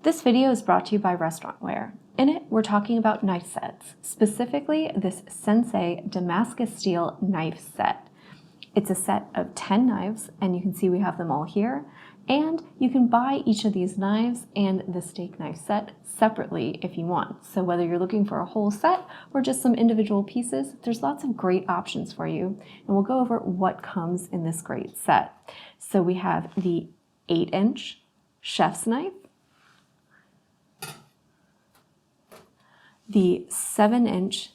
This video is brought to you by Restaurantware. In it, we're talking about knife sets, specifically this Sensei Damascus steel knife set. It's a set of 10 knives, and you can see we have them all here. And you can buy each of these knives and the steak knife set separately if you want. So whether you're looking for a whole set or just some individual pieces, there's lots of great options for you. And we'll go over what comes in this great set. So we have the 8-inch chef's knife, the 7-inch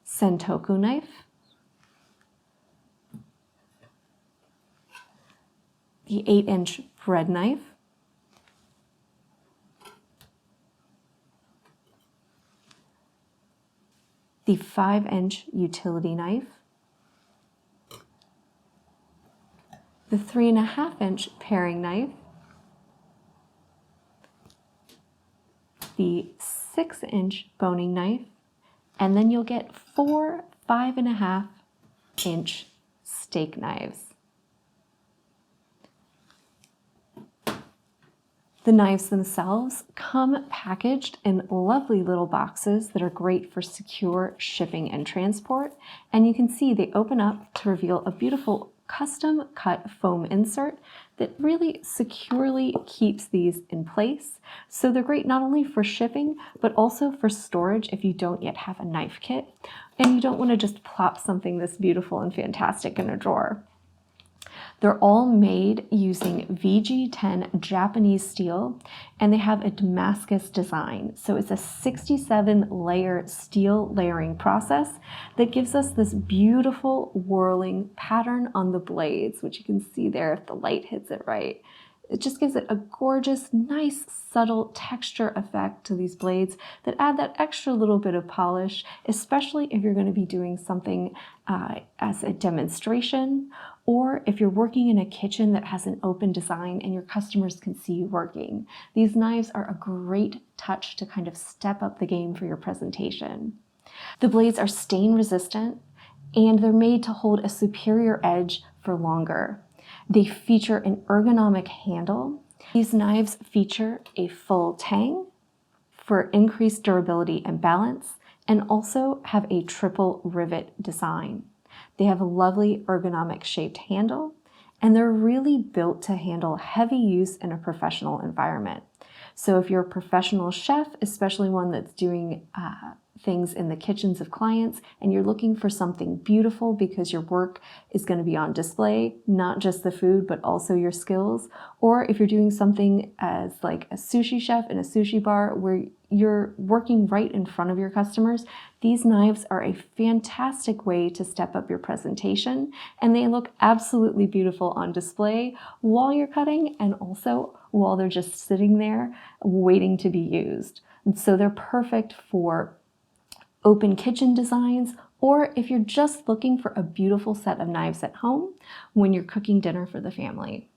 sentoku knife, the 8-inch bread knife, the 5-inch utility knife, the 3.5-inch paring knife, the 6-inch boning knife, and then you'll get 4 5.5-inch steak knives. The knives themselves come packaged in lovely little boxes that are great for secure shipping and transport. And you can see they open up to reveal a beautiful custom cut foam insert that really securely keeps these in place. So they're great not only for shipping, but also for storage if you don't yet have a knife kit and you don't want to just plop something this beautiful and fantastic in a drawer. They're all made using VG10 Japanese steel, and they have a Damascus design. So it's a 67-layer steel layering process that gives us this beautiful whirling pattern on the blades, which you can see there if the light hits it right. It just gives it a gorgeous, nice, subtle texture effect to these blades that add that extra little bit of polish, especially if you're going to be doing something as a demonstration, or if you're working in a kitchen that has an open design and your customers can see you working. These knives are a great touch to kind of step up the game for your presentation. The blades are stain resistant, and they're made to hold a superior edge for longer. They feature an ergonomic handle. These knives feature a full tang for increased durability and balance, and also have a triple rivet design. They have a lovely ergonomic shaped handle, and they're really built to handle heavy use in a professional environment. So if you're a professional chef, especially one that's doing things in the kitchens of clients, and you're looking for something beautiful because your work is going to be on display, not just the food, but also your skills, or if you're doing something as like a sushi chef in a sushi bar where you're working right in front of your customers, these knives are a fantastic way to step up your presentation, and they look absolutely beautiful on display while you're cutting and also while they're just sitting there waiting to be used. And so they're perfect for open kitchen designs, or if you're just looking for a beautiful set of knives at home when you're cooking dinner for the family.